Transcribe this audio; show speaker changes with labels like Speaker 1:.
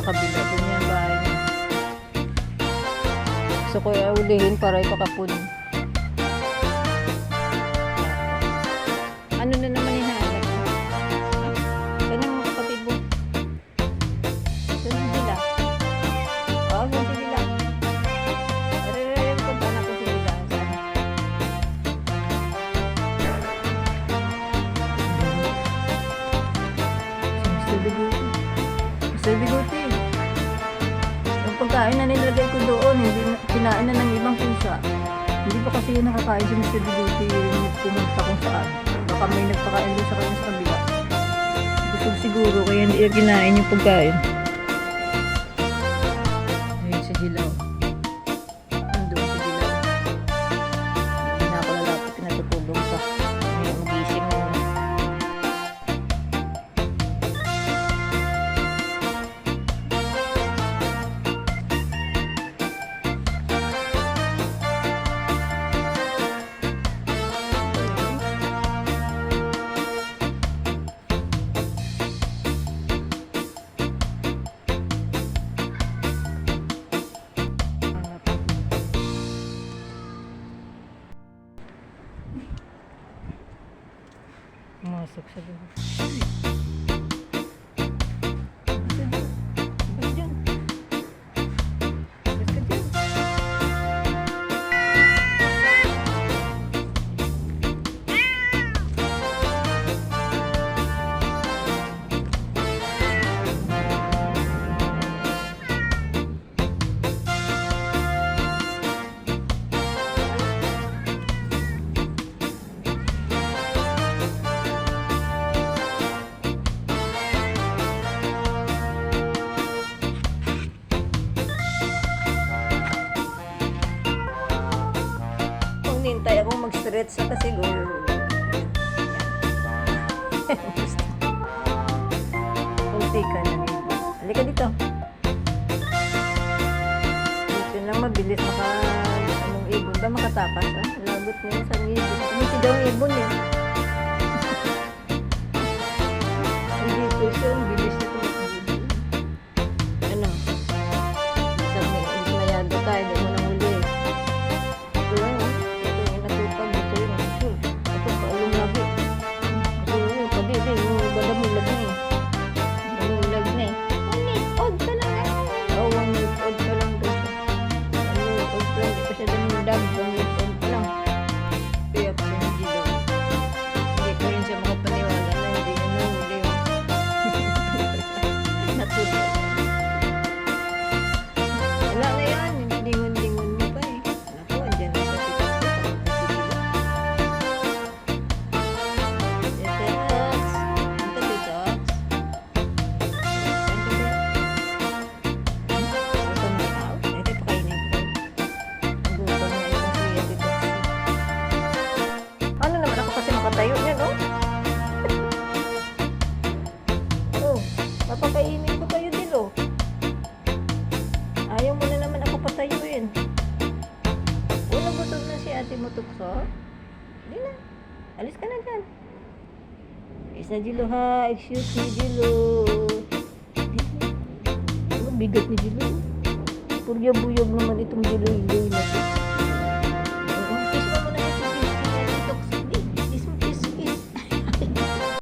Speaker 1: kabila. Doon yung bahay niya. Gusto ko ulihin para ipakapunin. Ano na naman hinahanap mo? Yan ang kapatid mo. Doon sila. Oo, doon sila. Punta na po sila. Mr. Bigote. Yung pagkain na nilagay ko doon, hindi kinain na ng ibang pusa. Hindi pa kasi yun nakakain si Mr. Bigote yung pumunta kung saan. Baka may nagpakain doon sa kanya sa kabila. Busog siguro kaya hindi niya kinain yung pagkain. Ayun si Dilaw. Andun si Dilaw. Hindi na ako lalapit, pinatutulong pa. Ngayon magising na. Masuk sa loob. Basta dyan. Basta dyan. Hintay akong mag-stretch sa kasi kunti ka na nito. Halika dito. Dito lang mabilis anong ibon ba makatakas ha? Lagot niya sa ibon. Hindi daw ang ibon eh. Hindi po siya. Ang bilis na ito. Ano? Isang mayado tayo. Hindi mo nang huli. Ito lang. Tayo niya, no? Oh, papakainin ko kayo dilo. Ayaw mo na naman ako patayuin. Unang busog na si ate mo tukso. Hindi na. Alis ka na dyan. Is na Dilo ha. Excuse me, Dilo. Ang bigat ni Dilo. Purya-buyog naman itong Dilo-Dilo na ito.